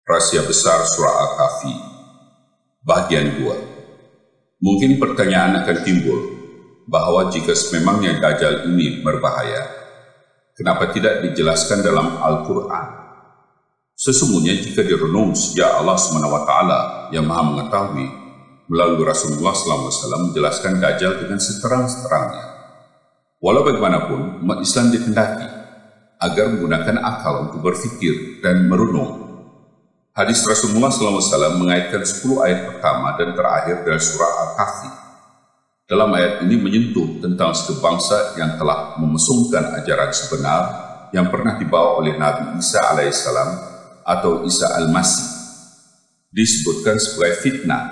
Rahasia besar surah Al-Kahfi, bagian 2. Mungkin pertanyaan akan timbul bahwa jika sememangnya Dajjal ini berbahaya, kenapa tidak dijelaskan dalam Al-Quran? Sesungguhnya jika direnung sejak Allah SWT yang Maha Mengetahui melalui Rasulullah SAW menjelaskan Dajjal dengan seterang-terangnya. Walau bagaimanapun, umat Islam dikendaki agar menggunakan akal untuk berfikir dan merenung. Hadis Rasulullah SAW mengaitkan 10 ayat pertama dan terakhir dari surah Al-Kahfi. Dalam ayat ini menyentuh tentang satu bangsa yang telah memesongkan ajaran sebenar yang pernah dibawa oleh Nabi Isa alaihissalam atau Isa al-Masih. Disebutkan sebagai fitnah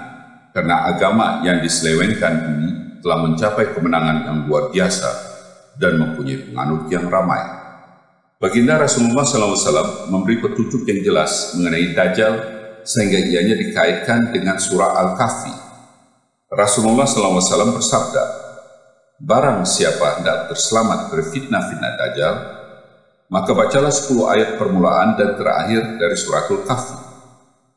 karena agama yang diselewengkan ini telah mencapai kemenangan yang luar biasa dan mempunyai penganut yang ramai. Baginda Rasulullah SAW memberi petunjuk yang jelas mengenai Dajjal sehingga ianya dikaitkan dengan surah Al-Kahfi. Rasulullah SAW bersabda, "Barang siapa hendak terselamat dari fitnah-fitnah Dajjal, maka bacalah 10 ayat permulaan dan terakhir dari suratul Kahfi.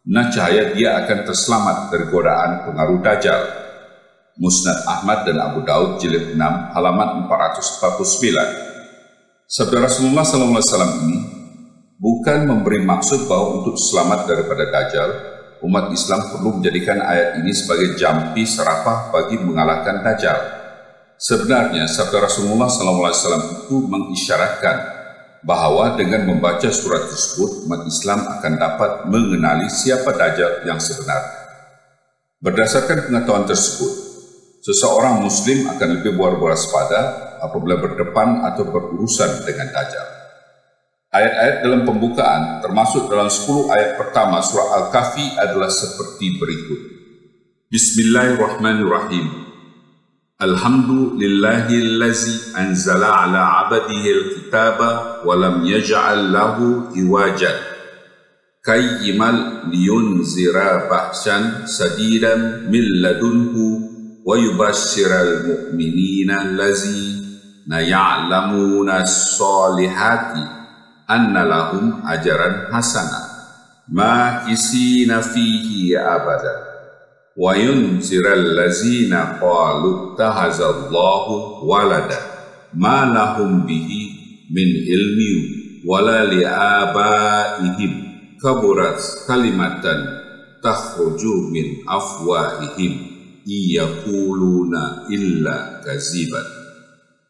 Nescaya dia akan terselamat dari godaan pengaruh Dajjal." Musnad Ahmad dan Abu Daud jilid 6 halaman 449. Sabda Rasulullah SAW ini bukan memberi maksud bahwa untuk selamat daripada Dajjal, umat Islam perlu menjadikan ayat ini sebagai jampi serapah bagi mengalahkan Dajjal. Sebenarnya, sabda Rasulullah SAW itu mengisyaratkan bahwa dengan membaca surat tersebut, umat Islam akan dapat mengenali siapa Dajjal yang sebenarnya. Berdasarkan pengetahuan tersebut, seseorang Muslim akan lebih berwaspada apabila berdepan atau berurusan dengan Dajjal. Ayat-ayat dalam pembukaan, termasuk dalam 10 ayat pertama surah Al-Kahfi adalah seperti berikut. Bismillahirrahmanirrahim. Alhamdulillahillazi anzala ala abadihil kitaba wa lam yaj'al lahu iwajan. Qayyimal liyunzira bahsan sadidan min ladunhu wa yubashiral mu'minina allazi ya'lamuna as-solihati anna lahum ajaran hasanah makisina fihi abada wa yunziral lazina qalu tahazallahu walada ma lahum bihi min ilmi wala li'abaihim kaburat kalimatan takhruju min afwahihim iyaquluna illa kaziban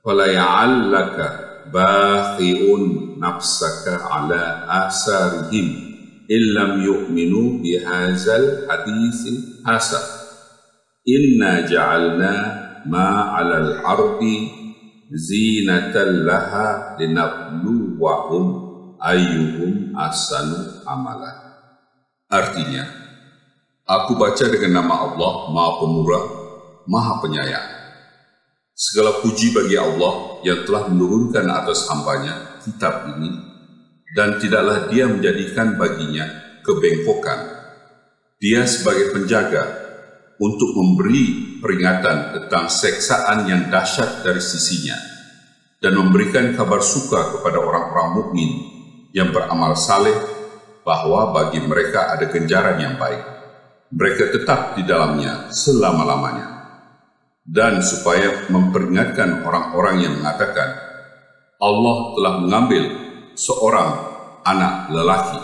falaya'allaka bakhi'un nafsaka ala asarihim illam yu'minu bihazal hadithin hasan inna ja'alna ma'alal ardi zinatan laha linabluwahum ayyuhum ahsanu amalan. Artinya, aku baca dengan nama Allah, Maha Pemurah, Maha Penyayang. Segala puji bagi Allah yang telah menurunkan atas hambanya kitab ini, dan tidaklah dia menjadikan baginya kebengkokan. Dia sebagai penjaga untuk memberi peringatan tentang seksaan yang dahsyat dari sisinya, dan memberikan kabar suka kepada orang-orang mukmin yang beramal saleh bahwa bagi mereka ada ganjaran yang baik. Mereka tetap di dalamnya selama-lamanya. Dan supaya memperingatkan orang-orang yang mengatakan Allah telah mengambil seorang anak lelaki,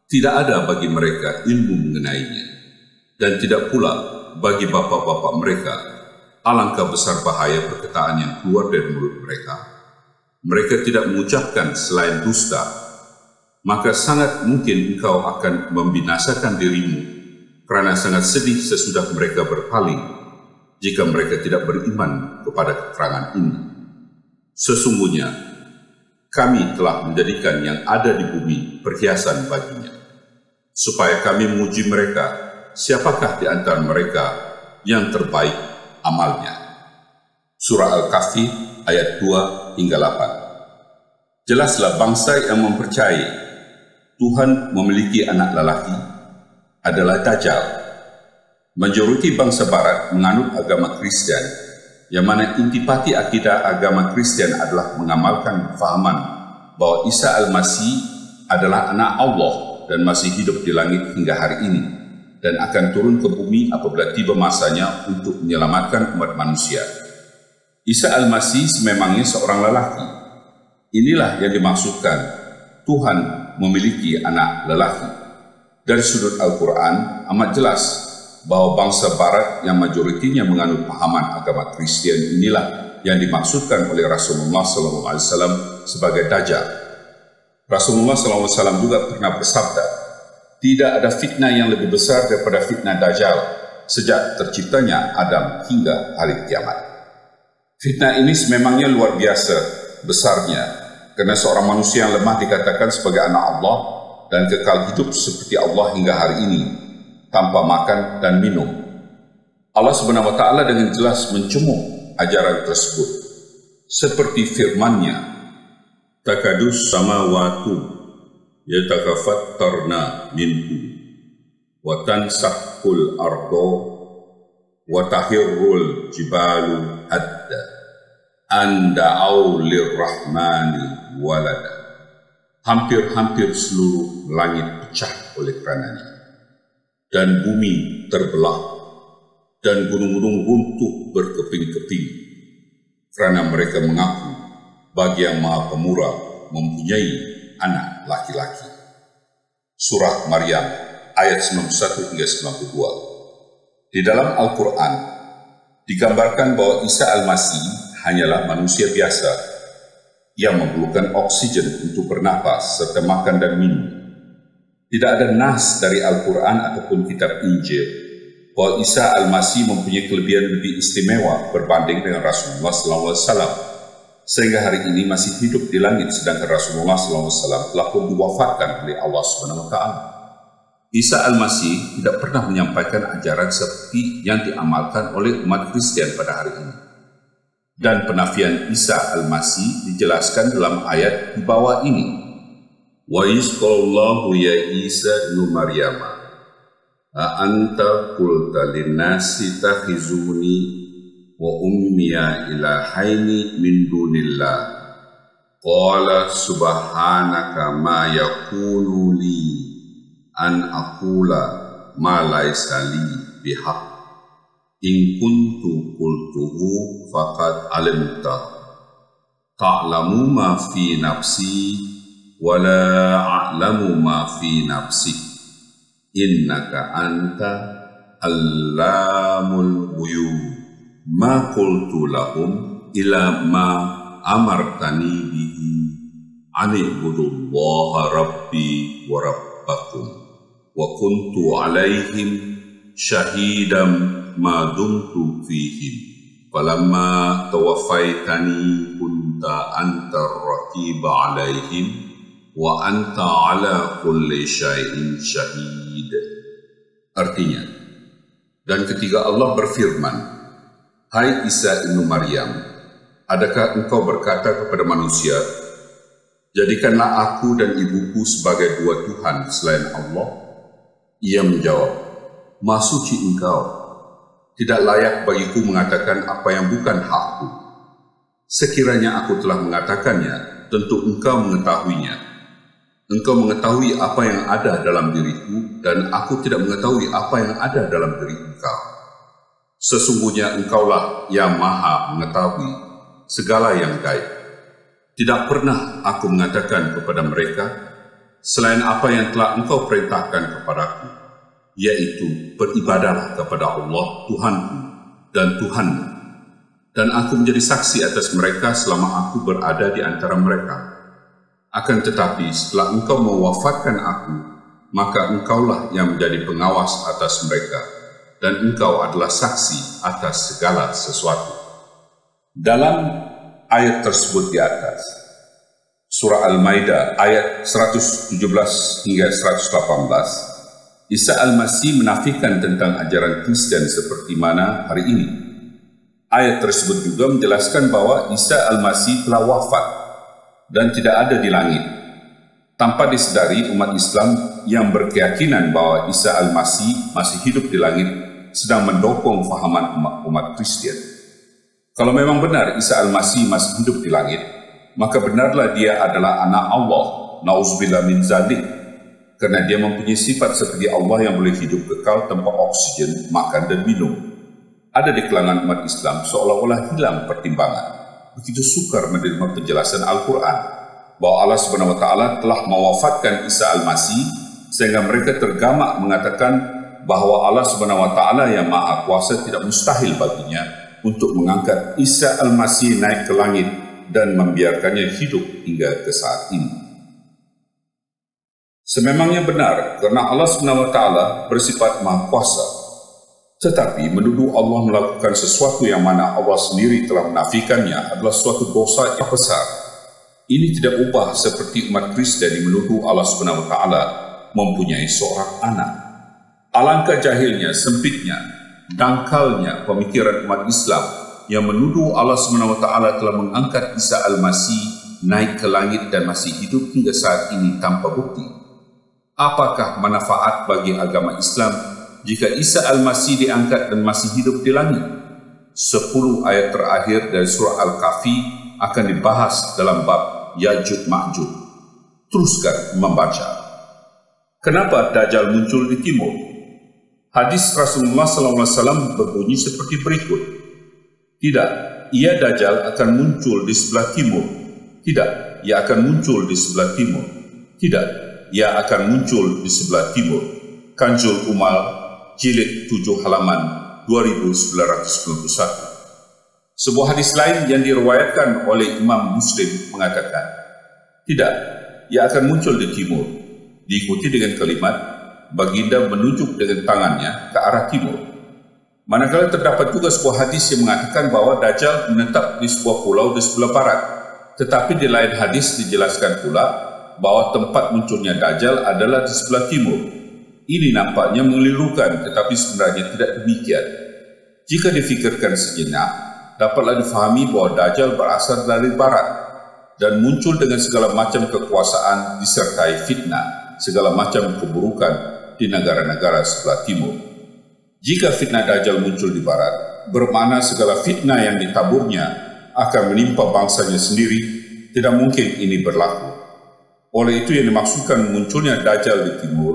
tidak ada bagi mereka ilmu mengenainya, dan tidak pula bagi bapak-bapak mereka. Alangkah besar bahaya perkataan yang keluar dari mulut mereka. Mereka tidak mengucapkan selain dusta, maka sangat mungkin engkau akan membinasakan dirimu, karena sangat sedih sesudah mereka berpaling jika mereka tidak beriman kepada keterangan ini. Sesungguhnya kami telah menjadikan yang ada di bumi perhiasan baginya, supaya kami menguji mereka, siapakah di antara mereka yang terbaik amalnya. Surah Al-Kahfi ayat 2 hingga 8. Jelaslah bangsa yang mempercayai Tuhan memiliki anak lelaki adalah Dajjal. Majoriti bangsa barat menganut agama Kristen, yang mana intipati akidah agama Kristen adalah mengamalkan fahaman bahwa Isa al-Masih adalah anak Allah dan masih hidup di langit hingga hari ini, dan akan turun ke bumi apabila tiba masanya untuk menyelamatkan umat manusia. Isa Al-Masih sememangnya seorang lelaki. Inilah yang dimaksudkan Tuhan memiliki anak lelaki. Dari sudut Al-Quran amat jelas bahwa bangsa Barat yang majoritinya menganut pahaman agama Kristian inilah yang dimaksudkan oleh Rasulullah SAW sebagai Dajjal. Rasulullah SAW juga pernah bersabda, tidak ada fitnah yang lebih besar daripada fitnah Dajjal sejak terciptanya Adam hingga hari kiamat. Fitnah ini sememangnya luar biasa besarnya, karena seorang manusia yang lemah dikatakan sebagai anak Allah dan kekal hidup seperti Allah hingga hari ini, tanpa makan dan minum. Allah Subhanahu wa Ta'ala dengan jelas mencemooh ajaran tersebut, seperti firman-Nya, takadus samawatu yatakafattarna minhu wa tansakul ardo wa tahirrul jibalu hadda an da'au lirrahmani walada. Hampir-hampir seluruh langit pecah oleh karenanya, dan bumi terbelah, dan gunung-gunung runtuh berkeping-keping, kerana mereka mengaku bagi Yang Maha Pemurah mempunyai anak laki-laki. Surah Maryam ayat 91 hingga 92. Di dalam Al-Quran digambarkan bahwa Isa Al-Masih hanyalah manusia biasa yang memerlukan oksigen untuk bernapas serta makan dan minum. Tidak ada nas dari Al-Quran ataupun kitab Injil bahwa Isa Al-Masih mempunyai kelebihan lebih istimewa berbanding dengan Rasulullah SAW, sehingga hari ini masih hidup di langit, sedangkan Rasulullah SAW telah pun diwafatkan oleh Allah Subhanahu wa Ta'ala. Isa Al-Masih tidak pernah menyampaikan ajaran seperti yang diamalkan oleh umat Kristian pada hari ini. Dan penafian Isa Al-Masih dijelaskan dalam ayat di bawah ini. Wa isqallahu ya Isa ibnu Maryam a anta qulta linnasi takhizuni wa ummiya ilahaini min dunillah qala subhanaka ma yakunu li an aqula ma laysa li bihaq in kuntu qultuhu faqad alimta ta'lamu ma fi nafsi wa la a'lamu ma fi nafsi innaka anta allamul ghuyub ma qultu lahum ila ma amartani bihi ani'budullaha rabbi wa rabbakum wa kuntu alaihim syahidam ma dumtu fihim falamma tawaffaitani kunta antar raqiba alaihim wa anta ala kulli syai'in syahid. Artinya, dan ketika Allah berfirman, hai Isa ibnu Maryam, adakah engkau berkata kepada manusia, jadikanlah aku dan ibuku sebagai dua Tuhan selain Allah? Ia menjawab, Maha suci engkau, tidak layak bagiku mengatakan apa yang bukan hakku. Sekiranya aku telah mengatakannya, tentu engkau mengetahuinya. Engkau mengetahui apa yang ada dalam diriku, dan aku tidak mengetahui apa yang ada dalam diri engkau. Sesungguhnya engkaulah yang maha mengetahui segala yang gaib. Tidak pernah aku mengatakan kepada mereka, selain apa yang telah engkau perintahkan kepadaku, yaitu beribadahlah kepada Allah Tuhanku dan Tuhanmu, dan aku menjadi saksi atas mereka selama aku berada di antara mereka. Akan tetapi setelah engkau mewafatkan aku, maka engkaulah yang menjadi pengawas atas mereka, dan engkau adalah saksi atas segala sesuatu. Dalam ayat tersebut di atas, Surah Al-Maidah ayat 117 hingga 118, Isa Al-Masih menafikan tentang ajaran Kristen seperti mana hari ini. Ayat tersebut juga menjelaskan bahwa Isa Al-Masih telah wafat dan tidak ada di langit. Tanpa disedari, umat Islam yang berkeyakinan bahwa Isa Al-Masih masih hidup di langit sedang mendukung fahaman umat Kristen. Kalau memang benar Isa Al-Masih masih hidup di langit, maka benarlah dia adalah anak Allah, na'udzubillah min zalik. karena dia mempunyai sifat seperti Allah yang boleh hidup kekal tanpa oksigen, makan dan minum. Ada di kalangan umat Islam seolah-olah hilang pertimbangan, begitu sukar menerima penjelasan Al-Quran bahwa Allah Subhanahu wa Ta'ala telah mewafatkan Isa Al-Masih, sehingga mereka tergamak mengatakan bahwa Allah Subhanahu wa Ta'ala yang Maha Kuasa tidak mustahil baginya untuk mengangkat Isa Al-Masih naik ke langit dan membiarkannya hidup hingga ke saat ini. Sememangnya benar, karena Allah Subhanahu wa Ta'ala bersifat Maha Kuasa. Tetapi menuduh Allah melakukan sesuatu yang mana Allah sendiri telah menafikannya adalah suatu dosa yang besar. Ini tidak ubah seperti umat Kristiani menuduh Allah Subhanahu wa Ta'ala mempunyai seorang anak. Alangkah jahilnya, sempitnya, dangkalnya pemikiran umat Islam yang menuduh Allah Subhanahu wa Ta'ala telah mengangkat Isa Al-Masih naik ke langit dan masih hidup hingga saat ini tanpa bukti. Apakah manfaat bagi agama Islam jika Isa Al-Masih diangkat dan masih hidup di langit? 10 ayat terakhir dari surah Al-Kahfi akan dibahas dalam bab Ya'juj Ma'juj. Teruskan membaca. Kenapa Dajjal muncul di timur? Hadis Rasulullah SAW berbunyi seperti berikut. Tidak, ia Dajjal akan muncul di sebelah timur. Tidak, ia akan muncul di sebelah timur. Tidak, ia akan muncul di sebelah timur. Kanzul Ummal, jilid 7 halaman 2991. Sebuah hadis lain yang diriwayatkan oleh Imam Muslim mengatakan, tidak, ia akan muncul di timur. Diikuti dengan kalimat, baginda menunjuk dengan tangannya ke arah timur. Manakala terdapat juga sebuah hadis yang mengatakan bahwa Dajjal menetap di sebuah pulau di sebelah barat. Tetapi di lain hadis dijelaskan pula bahwa tempat munculnya Dajjal adalah di sebelah timur. Ini nampaknya mengelirukan, tetapi sebenarnya tidak demikian. Jika difikirkan sejenak, dapatlah difahami bahwa Dajjal berasal dari barat dan muncul dengan segala macam kekuasaan disertai fitnah, segala macam keburukan di negara-negara sebelah timur. Jika fitnah Dajjal muncul di barat, bermakna segala fitnah yang ditaburnya akan menimpa bangsanya sendiri. Tidak mungkin ini berlaku. Oleh itu yang dimaksudkan munculnya Dajjal di timur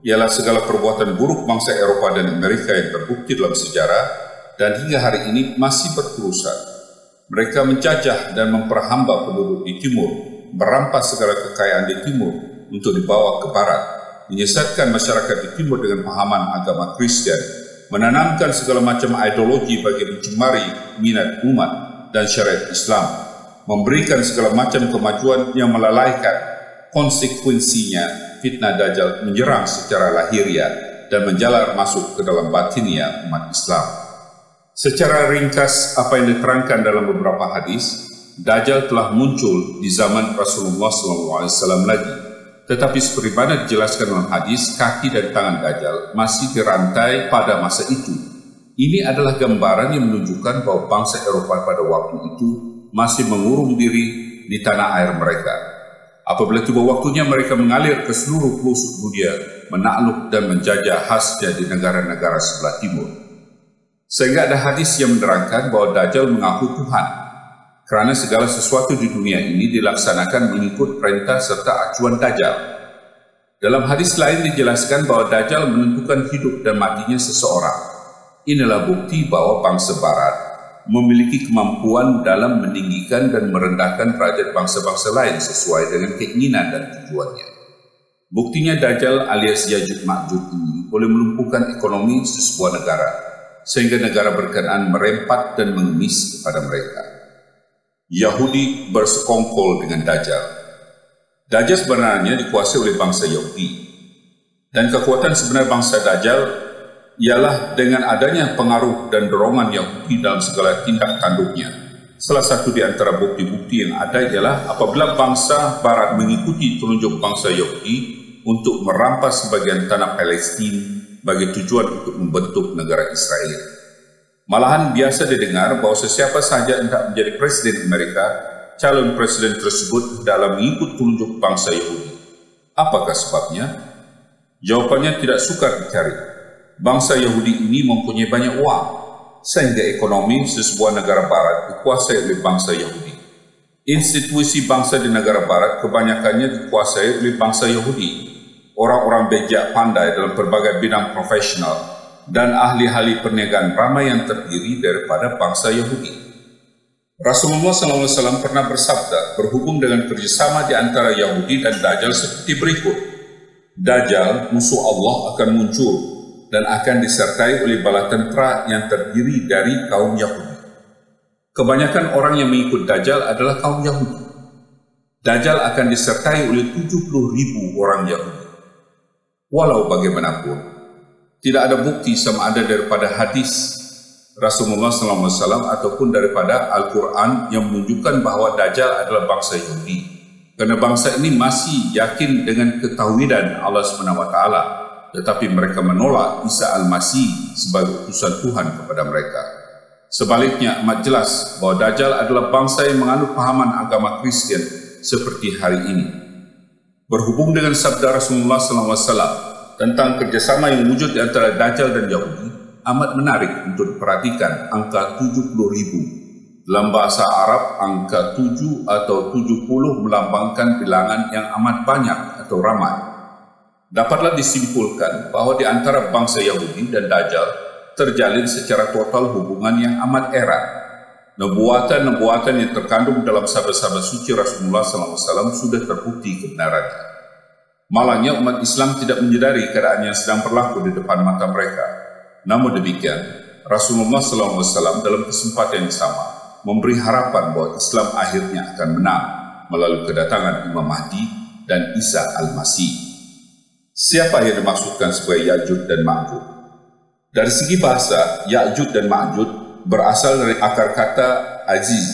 ialah segala perbuatan buruk bangsa Eropa dan Amerika yang terbukti dalam sejarah dan hingga hari ini masih berterusan. Mereka menjajah dan memperhamba penduduk di timur, merampas segala kekayaan di timur untuk dibawa ke barat, menyesatkan masyarakat di timur dengan pahaman agama Kristen, menanamkan segala macam ideologi bagi mencemari minat umat dan syariat Islam, memberikan segala macam kemajuan yang melalaikan. Konsekuensinya, fitnah Dajjal menyerang secara lahiriah dan menjalar masuk ke dalam batinnya umat Islam. Secara ringkas, apa yang diterangkan dalam beberapa hadis, Dajjal telah muncul di zaman Rasulullah SAW lagi. Tetapi seperti mana dijelaskan dalam hadis, kaki dan tangan Dajjal masih dirantai pada masa itu. Ini adalah gambaran yang menunjukkan bahwa bangsa Eropa pada waktu itu masih mengurung diri di tanah air mereka. Apabila tiba waktunya mereka mengalir ke seluruh pelosok dunia, menakluk dan menjajah khasnya di negara-negara sebelah timur. Sehingga ada hadis yang menerangkan bahwa Dajjal mengaku Tuhan, kerana segala sesuatu di dunia ini dilaksanakan mengikut perintah serta acuan Dajjal. Dalam hadis lain dijelaskan bahwa Dajjal menentukan hidup dan matinya seseorang. Inilah bukti bahwa bangsa barat memiliki kemampuan dalam meninggikan dan merendahkan derajat bangsa-bangsa lain sesuai dengan keinginan dan tujuannya. Buktinya Dajjal alias Ya'juj Ma'juj ini boleh melumpuhkan ekonomi sebuah negara, sehingga negara berkenaan merempat dan mengemis kepada mereka. Yahudi bersekongkol dengan Dajjal. Dajjal sebenarnya dikuasai oleh bangsa Yahudi, dan kekuatan sebenar bangsa Dajjal ialah dengan adanya pengaruh dan dorongan Yahudi dalam segala tindak tanduknya. Salah satu di antara bukti-bukti yang ada ialah apabila bangsa Barat mengikuti telunjuk bangsa Yahudi untuk merampas sebagian tanah Palestina bagi tujuan untuk membentuk negara Israel. Malahan biasa didengar bahwa sesiapa saja hendak menjadi presiden Amerika, calon presiden tersebut dalam mengikut telunjuk bangsa Yahudi. Apakah sebabnya? Jawabannya tidak sukar dicari. Bangsa Yahudi ini mempunyai banyak uang, sehingga ekonomi sebuah negara barat dikuasai oleh bangsa Yahudi. Institusi bangsa di negara barat kebanyakannya dikuasai oleh bangsa Yahudi. orang-orang bijak pandai dalam berbagai bidang profesional, dan ahli-ahli perniagaan ramai yang terdiri daripada bangsa Yahudi. Rasulullah SAW pernah bersabda berhubung dengan kerjasama di antara Yahudi dan Dajjal seperti berikut. Dajjal, musuh Allah, akan muncul dan akan disertai oleh bala tentera yang terdiri dari kaum Yahudi. Kebanyakan orang yang mengikut Dajjal adalah kaum Yahudi. Dajjal akan disertai oleh 70.000 orang Yahudi. Walau bagaimanapun, tidak ada bukti sama ada daripada hadis Rasulullah SAW ataupun daripada Al-Quran yang menunjukkan bahawa Dajjal adalah bangsa Yahudi. Kerana bangsa ini masih yakin dengan ketauhidan Allah SWT, tetapi mereka menolak Isa Al-Masih sebagai utusan Tuhan kepada mereka. Sebaliknya, amat jelas bahawa Dajjal adalah bangsa yang menganut pahaman agama Kristian seperti hari ini. Berhubung dengan sabda Rasulullah SAW tentang kerjasama yang wujud di antara Dajjal dan Yahudi, amat menarik untuk diperhatikan angka 70.000. Dalam bahasa Arab, angka 7 atau 70 melambangkan bilangan yang amat banyak atau ramai. Dapatlah disimpulkan bahawa di antara bangsa Yahudi dan Dajjal terjalin secara total hubungan yang amat erat. Nubuatan-nubuatan yang terkandung dalam sabda-sabda suci Rasulullah SAW sudah terbukti kebenarannya. Malangnya umat Islam tidak menyadari keadaan yang sedang berlaku di depan mata mereka. Namun demikian, Rasulullah SAW dalam kesempatan yang sama memberi harapan bahawa Islam akhirnya akan menang melalui kedatangan Imam Mahdi dan Isa Al-Masih. Siapa yang dimaksudkan sebagai Ya'juj dan Ma'juj? Dari segi bahasa, Ya'juj dan Ma'juj berasal dari akar kata aziz,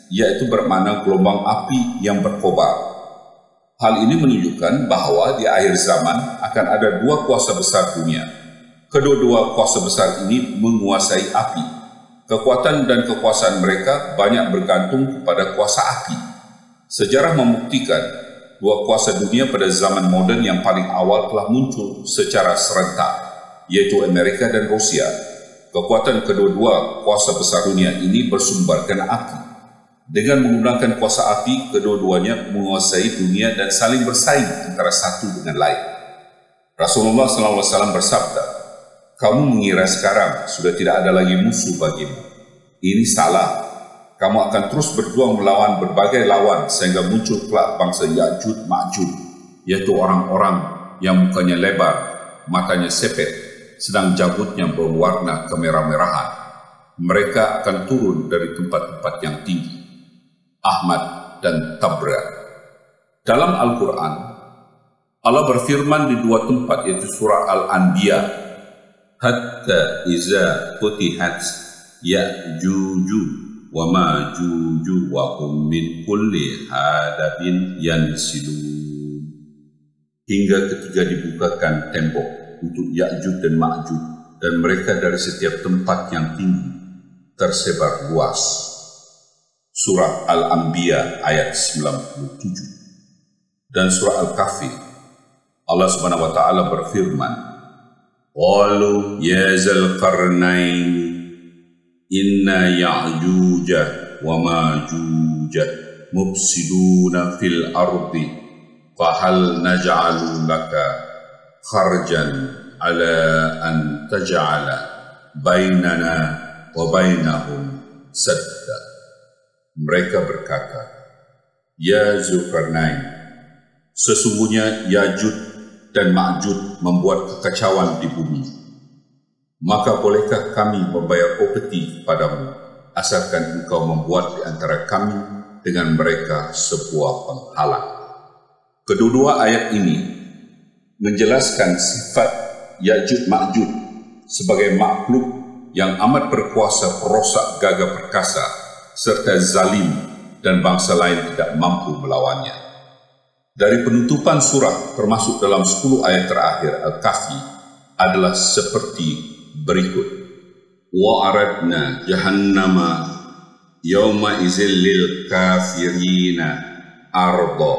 yaitu bermakna gelombang api yang berkobar. Hal ini menunjukkan bahawa di akhir zaman akan ada dua kuasa besar dunia. Kedua-dua kuasa besar ini menguasai api. Kekuatan dan kekuasaan mereka banyak bergantung kepada kuasa api. Sejarah membuktikan dua kuasa dunia pada zaman moden yang paling awal telah muncul secara serentak, yaitu Amerika dan Rusia. Kekuatan kedua-dua kuasa besar dunia ini bersumberkan api. Dengan menggunakan kuasa api, kedua-duanya menguasai dunia dan saling bersaing antara satu dengan lain. Rasulullah SAW bersabda, "Kamu mengira sekarang sudah tidak ada lagi musuh bagimu. Ini salah. Kamu akan terus berjuang melawan berbagai lawan sehingga muncul kelak bangsa Ya'juj Ma'juj, yaitu orang-orang yang mukanya lebar, matanya sepet, sedang jangutnya berwarna kemerah-merahan. Mereka akan turun dari tempat-tempat yang tinggi." Ahmad dan Tabra. Dalam Al-Quran, Allah berfirman di dua tempat, yaitu surah Al-Anbiya, "Hatta iza futihat Ya'juju wa Ma'juju wa hum min kulli hadabin yansilun." Hingga ketika dibukakan tembok untuk Ya'juj dan Ma'juj, dan mereka dari setiap tempat yang tinggi tersebar luas. Surah Al-Anbiya ayat 97. Dan surah Al-Kahfi, Allah Subhanahu wa taala berfirman, "Qalu ya zal qarnain inna ya'juja wa ma'juja mufsiduna fil ardi fahal naj'alu laka kharjan ala an taj'ala bainana wa bainahum sadda." Mereka berkata, "Ya Zulkarnain, sesungguhnya Ya'juj dan Ma'juj membuat kekacauan di bumi. Maka bolehkah kami membayar upeti padamu, asalkan engkau membuat di antara kami dengan mereka sebuah penghalang." Kedua-dua ayat ini menjelaskan sifat Ya'juj Ma'juj sebagai makhluk yang amat berkuasa, perosak, gagah perkasa, serta zalim, dan bangsa lain tidak mampu melawannya. Dari penutupan surah termasuk dalam 10 ayat terakhir Al-Kahfi adalah seperti berikut. "Wa aradna jahannama yawma izil lil kafirina arda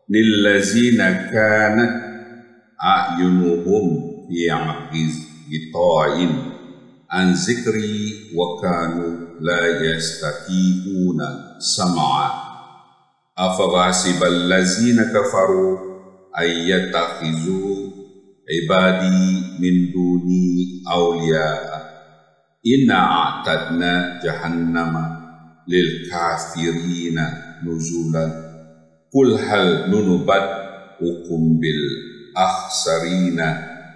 lillazina kanat a'yunuhum ya'qiz gita'in an zikri wa kanu la yastati'una sam'a afaghasibal lazina kafaru ayyatakhizu ibadi min duni awliya'a inna a'tadna jahannama lil kafirina nuzulan qul hal nunubat hukum bil akhsarina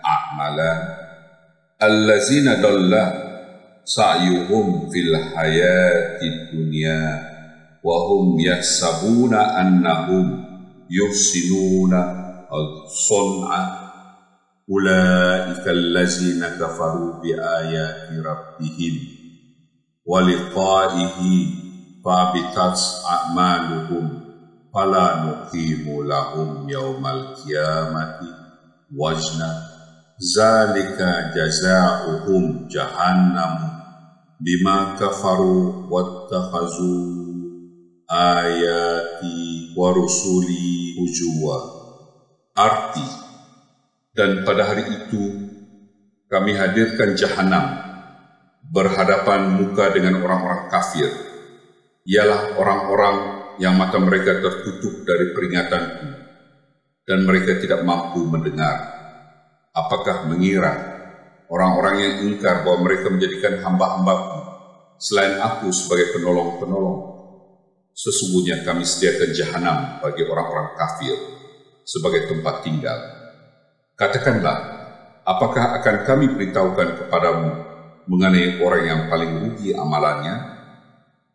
a'mala allazina dalla sa'yuhum fil hayati dunya wa hum yahsabuna annahum yuhsinuna sun'a ulaika allazina kafaru bi ayati rabbihim wa liqa'ihi fabitat a'maluhum fala nuqimu lahum yaumal qiyamati wazna zalika jazaohum jahannam bima kafaru wattakhazu ayati wa rusuli huzwa. Arti, dan pada hari itu kami hadirkan jahanam berhadapan muka dengan orang-orang kafir, ialah orang-orang yang mata mereka tertutup dari peringatanku dan mereka tidak mampu mendengar. Apakah mengira orang-orang yang ingkar bahwa mereka menjadikan hamba-hambaku selain aku sebagai penolong-penolong? Sesungguhnya kami sediakan jahanam bagi orang-orang kafir sebagai tempat tinggal. Katakanlah, apakah akan kami beritahukan kepadamu mengenai orang yang paling rugi amalannya?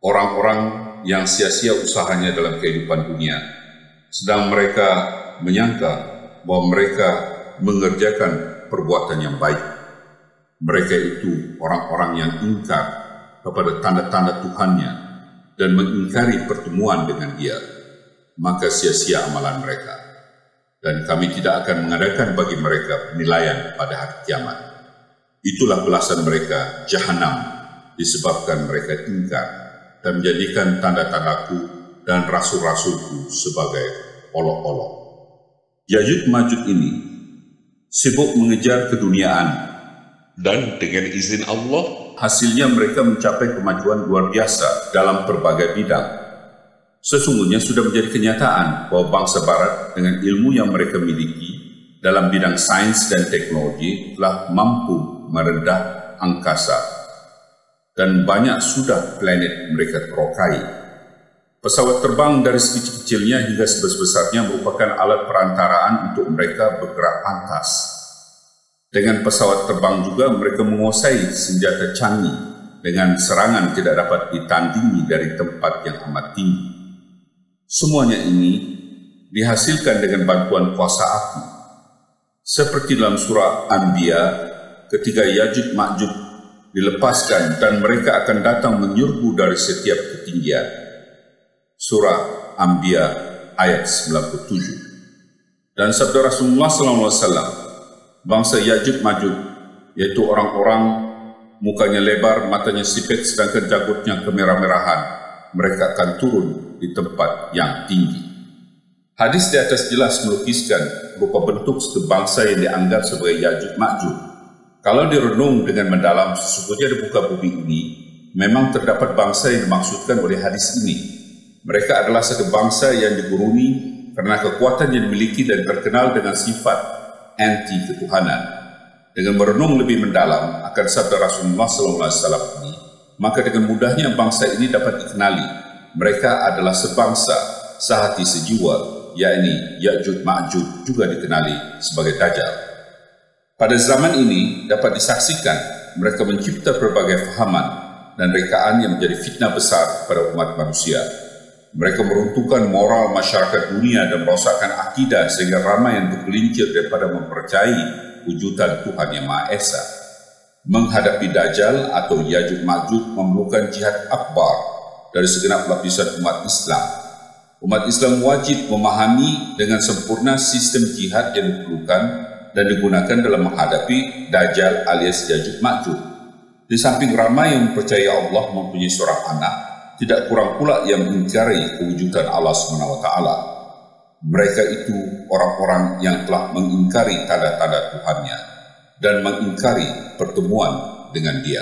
Orang-orang yang sia-sia usahanya dalam kehidupan dunia, sedang mereka menyangka bahwa mereka mengerjakan perbuatan yang baik. Mereka itu orang-orang yang ingkar kepada tanda-tanda Tuhannya dan mengingkari pertemuan dengan Dia, maka sia-sia amalan mereka. Dan kami tidak akan mengadakan bagi mereka penilaian pada hari kiamat. Itulah balasan mereka, jahanam, disebabkan mereka ingkar dan menjadikan tanda-tandaku dan rasul-rasulku sebagai olok-olok. Ya'juj Ma'juj ini sibuk mengejar keduniaan, dan dengan izin Allah, hasilnya mereka mencapai kemajuan luar biasa dalam berbagai bidang. Sesungguhnya sudah menjadi kenyataan bahwa bangsa Barat dengan ilmu yang mereka miliki dalam bidang sains dan teknologi telah mampu merendah angkasa, dan banyak sudah planet mereka terokai. Pesawat terbang dari sekecil-kecilnya hingga sebesar-besarnya merupakan alat perantaraan untuk mereka bergerak pantas. Dengan pesawat terbang juga mereka menguasai senjata canggih dengan serangan tidak dapat ditandingi dari tempat yang amat tinggi. Semuanya ini dihasilkan dengan bantuan kuasa api. Seperti dalam surah Anbiya, ketika Ya'juj Ma'juj dilepaskan dan mereka akan datang menyerbu dari setiap ketinggian. Surah Anbiya ayat 97. Dan sabda Rasulullah SAW, bangsa Ya'juj Ma'juj, yaitu orang-orang mukanya lebar, matanya sipit, sedangkan janggutnya kemerah-merahan, mereka akan turun di tempat yang tinggi. Hadis di atas jelas melukiskan berupa bentuk satu bangsa yang dianggap sebagai Ya'juj Ma'juj. Kalau direnung dengan mendalam, sesungguhnya di muka bumi ini memang terdapat bangsa yang dimaksudkan oleh hadis ini. Mereka adalah satu bangsa yang diguruni karena kekuatan yang dimiliki dan terkenal dengan sifat anti ketuhanan. Dengan merenung lebih mendalam akan sabda Rasulullah SAW ini, maka dengan mudahnya bangsa ini dapat dikenali. Mereka adalah sebangsa, sehati sejiwa, yakni Ya'juj Ma'juj, juga dikenali sebagai Dajjal. Pada zaman ini dapat disaksikan mereka mencipta berbagai fahaman dan rekaan yang menjadi fitnah besar pada umat manusia. Mereka meruntuhkan moral masyarakat dunia dan merosakkan akidah sehingga ramai yang tergelincir daripada mempercayai wujudan Tuhan Yang Maha Esa. Menghadapi Dajjal atau Ya'juj Ma'juj memerlukan jihad akbar dari segenap lapisan umat Islam. Umat Islam wajib memahami dengan sempurna sistem jihad yang diperlukan dan digunakan dalam menghadapi Dajjal alias Ya'juj Ma'juj. Di samping ramai yang mempercayai Allah mempunyai seorang anak, tidak kurang pula yang mengingkari kewujudan Allah SWT. Mereka itu orang-orang yang telah mengingkari tanda-tanda Tuhannya dan mengingkari pertemuan dengan Dia.